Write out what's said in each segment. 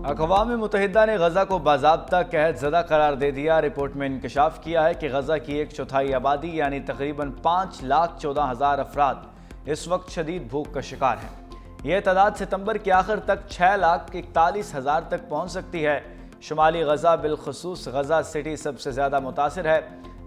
اقوام متحدہ نے غزہ کو باضابطہ قحط زدہ قرار دے دیا۔ رپورٹ میں انکشاف کیا ہے کہ غزہ کی 1/4 آبادی یعنی تقریباً 5,14,000 افراد اس وقت شدید بھوک کا شکار ہیں۔ یہ تعداد ستمبر کے آخر تک 6,41,000 تک پہنچ سکتی ہے۔ شمالی غزہ بالخصوص غزہ سٹی سب سے زیادہ متاثر ہے،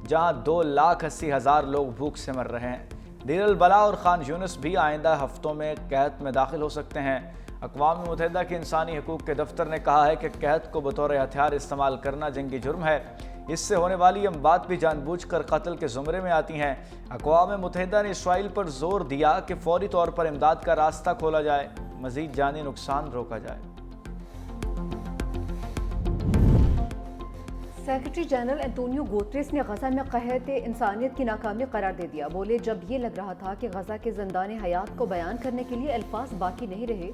جہاں 2,80,000 لوگ بھوک سے مر رہے ہیں۔ دیر البلا اور خان یونس بھی آئندہ ہفتوں میں قحط میں داخل ہو سکتے ہیں۔ اقوام متحدہ کے انسانی حقوق کے دفتر نے کہا ہے کہ قحط کو بطور ہتھیار استعمال کرنا جنگی جرم ہے۔ اس سے ہونے والی اموات بھی جان بوجھ کر قتل کے زمرے میں آتی ہیں۔ اقوام متحدہ نے اسرائیل پر زور دیا کہ فوری طور پر امداد کا راستہ کھولا جائے، مزید جانی نقصان روکا جائے۔ سیکرٹری جنرل انتونیو گوتریس نے غزہ میں قحط انسانیت کی ناکامی قرار دے دیا۔ بولے، جب یہ لگ رہا تھا کہ غزہ کے زندان حیات کو بیان کرنے کے لیے الفاظ باقی نہیں رہے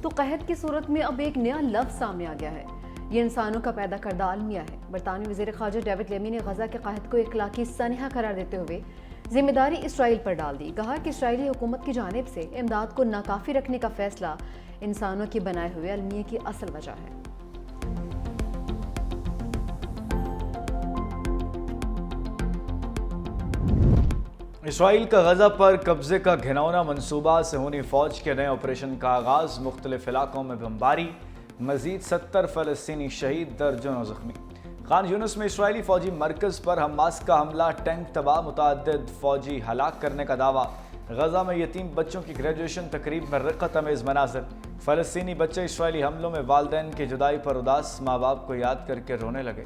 تو قحط کی صورت میں اب ایک نیا لفظ سامنے آ گیا ہے۔ یہ انسانوں کا پیدا کردہ المیہ ہے۔ برطانوی وزیر خارجہ ڈیوڈ لیمی نے غزہ کے قحط کو اخلاقی سانحہ قرار دیتے ہوئے ذمہ داری اسرائیل پر ڈال دی۔ کہا کہ اسرائیلی حکومت کی جانب سے امداد کو ناکافی رکھنے کا فیصلہ انسانوں کے بنائے ہوئے المیہ کی اصل وجہ ہے۔ اسرائیل کا غزہ پر قبضے کا گھناؤنا منصوبہ، صہیونی فوج کے نئے آپریشن کا آغاز، مختلف علاقوں میں بمباری، مزید 70 فلسطینی شہید، درجنوں زخمی۔ خان یونس میں اسرائیلی فوجی مرکز پر حماس کا حملہ، ٹینک تباہ، متعدد فوجی ہلاک کرنے کا دعویٰ۔ غزہ میں یتیم بچوں کی گریجویشن تقریب میں رقت امیز مناظر، فلسطینی بچے اسرائیلی حملوں میں والدین کی جدائی پر اداس، ماں باپ کو یاد کر کے رونے لگے۔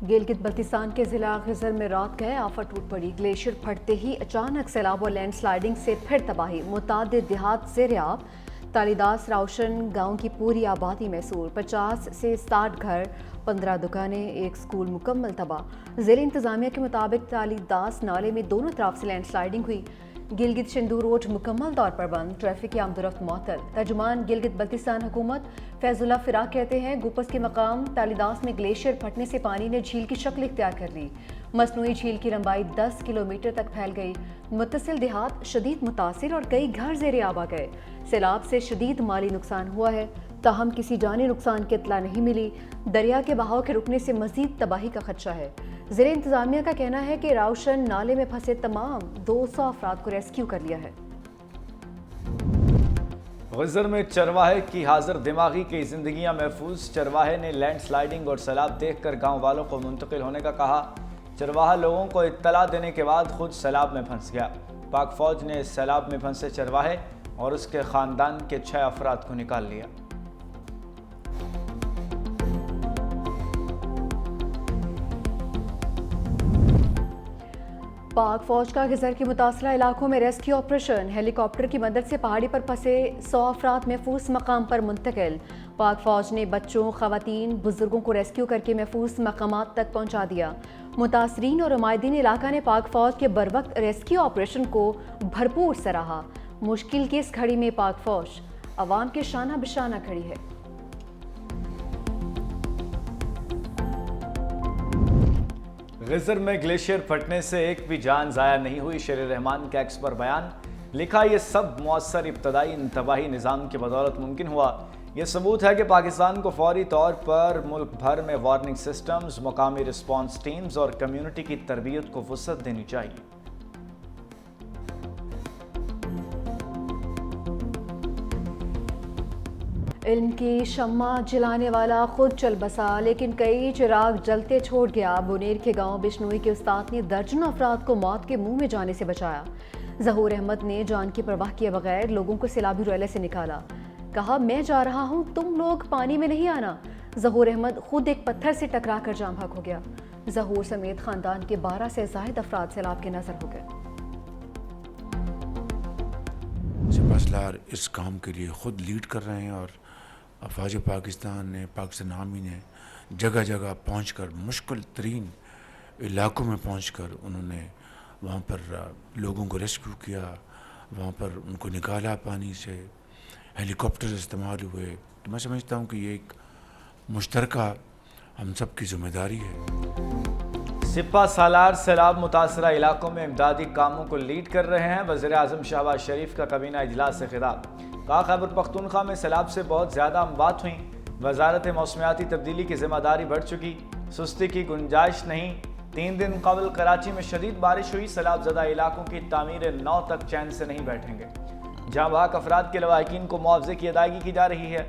گلگت بلتستان کے ضلع خزر میں رات گئے آفت ٹوٹ پڑی۔ گلیشیئر پھٹتے ہی اچانک سیلاب اور لینڈ سلائیڈنگ سے پھر تباہی، متعدد دیہات زیر آب۔ تالیداس روشن گاؤں کی پوری آبادی محصور، 50 سے 60 گھر، 15 دکانیں، ایک سکول مکمل تباہ۔ ضلع انتظامیہ کے مطابق تالیداس نالے میں دونوں طرف سے لینڈ سلائیڈنگ ہوئی۔ گلگت شندو روڈ مکمل طور پر بند، ٹریفک کی آمد و رفت معطل۔ ترجمان گلگت بلتستان حکومت فیض اللہ فراق کہتے ہیں، گوپس کے مقام تالیداس میں گلیشیئر پھٹنے سے پانی نے جھیل کی شکل اختیار کر لی۔ مصنوعی جھیل کی لمبائی 10 کلومیٹر تک پھیل گئی۔ متصل دیہات شدید متاثر اور کئی گھر زیر آب آ گئے۔ سیلاب سے شدید مالی نقصان ہوا ہے، تاہم کسی جانی نقصان کی اطلاع نہیں ملی۔ دریا کے بہاؤ کے رکنے سے مزید تباہی کا خدشہ ہے۔ ضلع انتظامیہ کا کہنا ہے کہ راوشن نالے میں پھنسے تمام 200 افراد کو ریسکیو کر لیا ہے۔ غزر میں چرواہے کی حاضر دماغی کی زندگیاں محفوظ، چرواہے نے لینڈ سلائیڈنگ اور سیلاب دیکھ کر گاؤں والوں کو منتقل ہونے کا کہا۔ چرواہا لوگوں کو اطلاع دینے کے بعد خود سیلاب میں پھنس گیا۔ پاک فوج نے سیلاب میں پھنسے چرواہے اور اس کے خاندان کے 6 افراد کو نکال لیا۔ پاک فوج کا غزر کے متاثرہ علاقوں میں ریسکیو آپریشن، ہیلی کاپٹر کی مدد سے پہاڑی پر پھنسے 100 افراد محفوظ مقام پر منتقل۔ پاک فوج نے بچوں، خواتین، بزرگوں کو ریسکیو کر کے محفوظ مقامات تک پہنچا دیا۔ متاثرین اور رمائندین علاقہ نے پاک فوج کے بروقت ریسکیو آپریشن کو بھرپور سراہا۔ مشکل کی اس گھڑی میں پاک فوج عوام کے شانہ بشانہ کھڑی ہے۔ غزر میں گلیشیئر پھٹنے سے ایک بھی جان ضائع نہیں ہوئی، شیر رحمان کا ایکس پر بیان۔ لکھا، یہ سب مؤثر ابتدائی انتباہی نظام کی بدولت ممکن ہوا۔ یہ ثبوت ہے کہ پاکستان کو فوری طور پر ملک بھر میں وارننگ سسٹمز، مقامی رسپانس ٹیمز اور کمیونٹی کی تربیت کو وسعت دینی چاہیے۔ علم کی شمع جلانے والا خود چل بسا، لیکن کئی چراغ جلتے چھوڑ گیا۔ بنیر کے گاؤں بشنوئی کے استاد نے درجنوں افراد کو موت کے منہ میں جانے سے بچایا۔ ظہور احمد نے جان کی پرواہ کیے بغیر لوگوں کو سیلابی ریلے سے نکالا۔ کہا، میں جا رہا ہوں، تم لوگ پانی میں نہیں آنا۔ ظہور احمد خود ایک پتھر سے ٹکرا کر جاں بحق ہو گیا۔ ظہور سمیت خاندان کے 12 سے زائد افراد سیلاب کے نظر ہو گئے۔ سپاسلار اس کام کے لیے خود لیڈ کر رہے ہیں، اور افواج پاکستان نے، پاکستان آرمی نے جگہ جگہ پہنچ کر، مشکل ترین علاقوں میں پہنچ کر انہوں نے وہاں پر لوگوں کو ریسکیو کیا، وہاں پر ان کو نکالا پانی سے، ہیلی کاپٹر استعمال ہوئے۔ تو میں سمجھتا ہوں کہ یہ ایک مشترکہ ہم سب کی ذمہ داری ہے۔ سپہ سالار سیلاب متاثرہ علاقوں میں امدادی کاموں کو لیڈ کر رہے ہیں۔ وزیر اعظم شہباز شریف کا کابینہ اجلاس سے خطاب۔ کہا خیبر پختونخوا میں سیلاب سے بہت زیادہ اموات ہوئیں۔ وزارت موسمیاتی تبدیلی کی ذمہ داری بڑھ چکی، سستی کی گنجائش نہیں۔ 3 دن قبل کراچی میں شدید بارش ہوئی، سیلاب زدہ علاقوں کی تعمیر 9 تک چین سے نہیں بیٹھیں گے۔ جہاں بحق افراد کے لواحقین کو معاوضے کی ادائیگی کی جا رہی ہے۔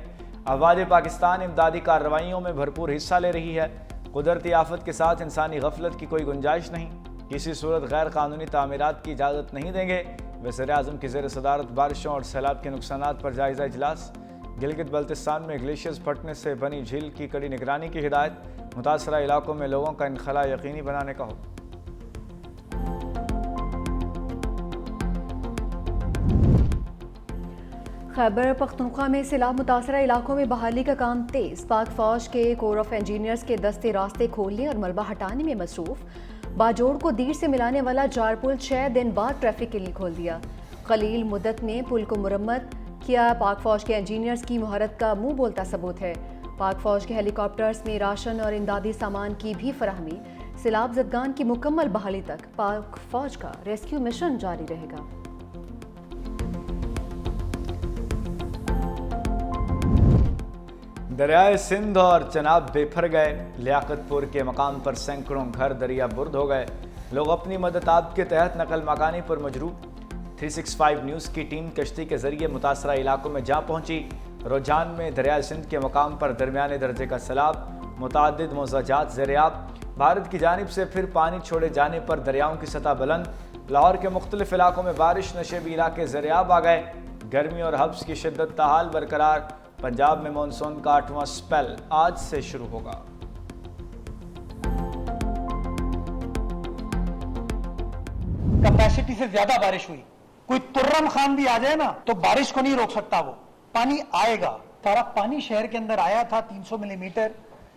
افواج پاکستان امدادی کارروائیوں میں بھرپور حصہ لے رہی ہے۔ قدرتی آفت کے ساتھ انسانی غفلت کی کوئی گنجائش نہیں، کسی صورت غیر قانونی تعمیرات کی اجازت نہیں دیں گے۔ وزیر اعظم کی زیر صدارت بارشوں اور سیلاب کے نقصانات پر جائزہ اجلاس۔ گلگت بلتستان میں گلیشیئرز پھٹنے سے بنی جھیل کی کڑی نگرانی کی ہدایت۔ متاثرہ علاقوں میں لوگوں کا انخلاء یقینی بنانے کا حکم۔ خیبر پختونخوا میں سیلاب متاثرہ علاقوں میں بحالی کا کام تیز۔ پاک فوج کے کور آف انجینئرز کے دستے راستے کھولنے اور ملبہ ہٹانے میں مصروف۔ باجوڑ کو دیر سے ملانے والا جار پل 6 دن بعد ٹریفک کے لیے کھول دیا۔ قلیل مدت میں پل کو مرمت کیا، پاک فوج کے انجینئرز کی مہارت کا منہ بولتا ثبوت ہے۔ پاک فوج کے ہیلی کاپٹرز میں راشن اور امدادی سامان کی بھی فراہمی۔ سیلاب زدگان کی مکمل بحالی تک پاک فوج کا ریسکیو مشن جاری رہے گا۔ دریائے سندھ اور چناب بے پھر گئے۔ لیاقت پور کے مقام پر سینکڑوں گھر دریا برد ہو گئے۔ لوگ اپنی مدد آپ کے تحت نقل مکانی پر مجروح۔ 365 نیوز کی ٹیم کشتی کے ذریعے متاثرہ علاقوں میں جا پہنچی۔ روجان میں دریائے سندھ کے مقام پر درمیانے درجے کا سیلاب، متعدد مزاجات زیریاب۔ بھارت کی جانب سے پھر پانی چھوڑے جانے پر دریاؤں کی سطح بلند۔ لاہور کے مختلف علاقوں میں بارش، نشیبی علاقے زیریاب آ گئے۔ گرمی اور حبس کی شدت تاحال برقرار۔ پنجاب میں مانسون کا 8واں سپیل آج سے شروع ہوگا۔ کیپیسٹی سے زیادہ بارش ہوئی، کوئی ترم خان بھی آ جائے نا تو بارش کو نہیں روک سکتا، وہ پانی آئے گا۔ سارا پانی شہر کے اندر آیا تھا 300 ملی میٹر،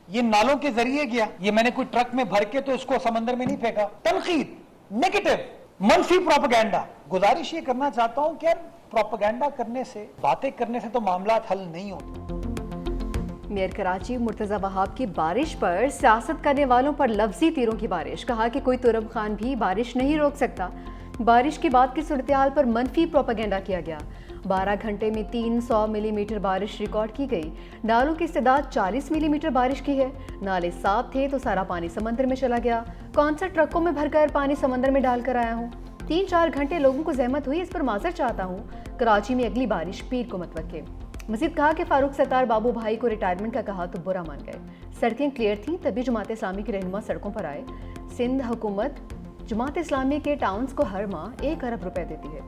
یہ نالوں کے ذریعے گیا۔ یہ میں نے کوئی ٹرک میں بھر کے تو اس کو سمندر میں نہیں پھینکا۔ تنقید، نیگیٹو، منفی پروپیگنڈا۔ گزارش یہ کرنا چاہتا ہوں کہ پروپیگنڈا کرنے سے، باتیں کرنے سے تو معاملات حل نہیں ہوتے۔ میئر کراچی مرتضی وہاب کی بارش پر سیاست کرنے والوں پر لفظی تیروں کی بارش۔ کہا کہ کوئی ترم خان بھی بارش نہیں روک سکتا۔ بارش کے بعد کی صورتحال پر منفی پروپیگنڈا کیا گیا۔ 12 گھنٹے میں 300 ملی میٹر بارش ریکارڈ کی گئی۔ نالوں کی استعداد 40 ملی میٹر بارش کی ہے۔ نالے صاف تھے تو سارا پانی سمندر میں چلا گیا۔ کون سا ٹرکوں میں بھر کر پانی سمندر میں ڈال کر آیا ہوں۔ 3-4 گھنٹے لوگوں کو زحمت ہوئی، اس پر معذرت چاہتا ہوں۔ کراچی میں اگلی بارش پیر کو متوقع۔ مزید کہا کہ فاروق ستار بابو بھائی کو ریٹائرمنٹ کا کہا تو برا مان گئے۔ سڑکیں کلیئر تھیں تبھی جماعت اسلامی کے رہنما سڑکوں پر آئے۔ سندھ حکومت جماعت اسلامی کے ٹاؤنز کو ہر ماہ 1 ارب روپے دیتی ہے۔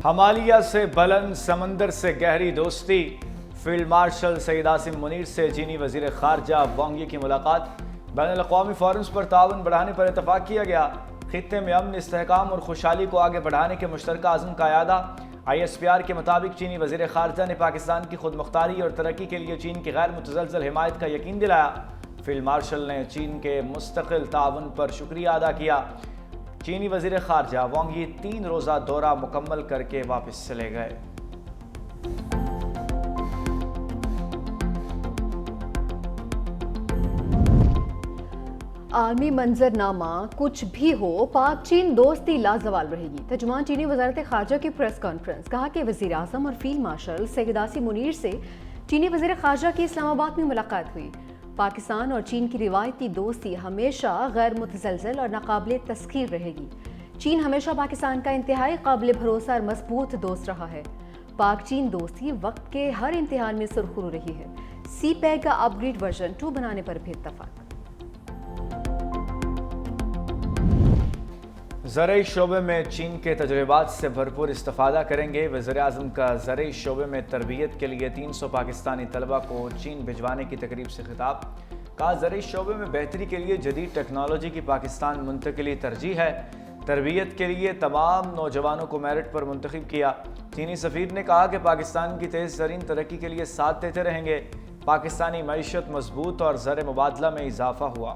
ہمالیہ سے بلند، سمندر سے گہری دوستی۔ فیلڈ مارشل سید عاصم منیر سے چینی وزیر خارجہ وانگ یی کی ملاقات۔ بین الاقوامی فورمز پر تعاون بڑھانے پر اتفاق کیا گیا۔ خطے میں امن، استحکام اور خوشحالی کو آگے بڑھانے کے مشترکہ عزم کا اعادہ۔ ISPR کے مطابق چینی وزیر خارجہ نے پاکستان کی خود مختاری اور ترقی کے لیے چین کی غیر متزلزل حمایت کا یقین دلایا۔ فیلڈ مارشل نے چین کے مستقل تعاون پر شکریہ ادا کیا۔ چینی وزیر خارجہ وانگ یی 3 روزہ دورہ مکمل کر کے واپس چلے گئے۔ عالمی منظر نامہ کچھ بھی ہو، پاک چین دوستی لازوال رہے گی۔ ترجمان چینی وزارت خارجہ کی پریس کانفرنس۔ کہا کہ وزیر اعظم اور فیلڈ مارشل سید عاصم منیر سے چینی وزیر خارجہ کی اسلام آباد میں ملاقات ہوئی۔ پاکستان اور چین کی روایتی دوستی ہمیشہ غیر متزلزل اور ناقابل تسخیر رہے گی۔ چین ہمیشہ پاکستان کا انتہائی قابل بھروسہ اور مضبوط دوست رہا ہے۔ پاک چین دوستی وقت کے ہر امتحان میں سرخرو رہی ہے۔ سی پیک کا اپ گریڈ ورژن 2 بنانے پر بھی اتفاق۔ زرعی شعبے میں چین کے تجربات سے بھرپور استفادہ کریں گے۔ وزیر اعظم کا زرعی شعبے میں تربیت کے لیے 300 پاکستانی طلبہ کو چین بھجوانے کی تقریب سے خطاب۔ کہا زرعی شعبے میں بہتری کے لیے جدید ٹیکنالوجی کی پاکستان منتقلی ترجیح ہے۔ تربیت کے لیے تمام نوجوانوں کو میرٹ پر منتخب کیا۔ چینی سفیر نے کہا کہ پاکستان کی تیز ترین ترقی کے لیے ساتھ دیتے رہیں گے۔ پاکستانی معیشت مضبوط اور زر مبادلہ میں اضافہ ہوا۔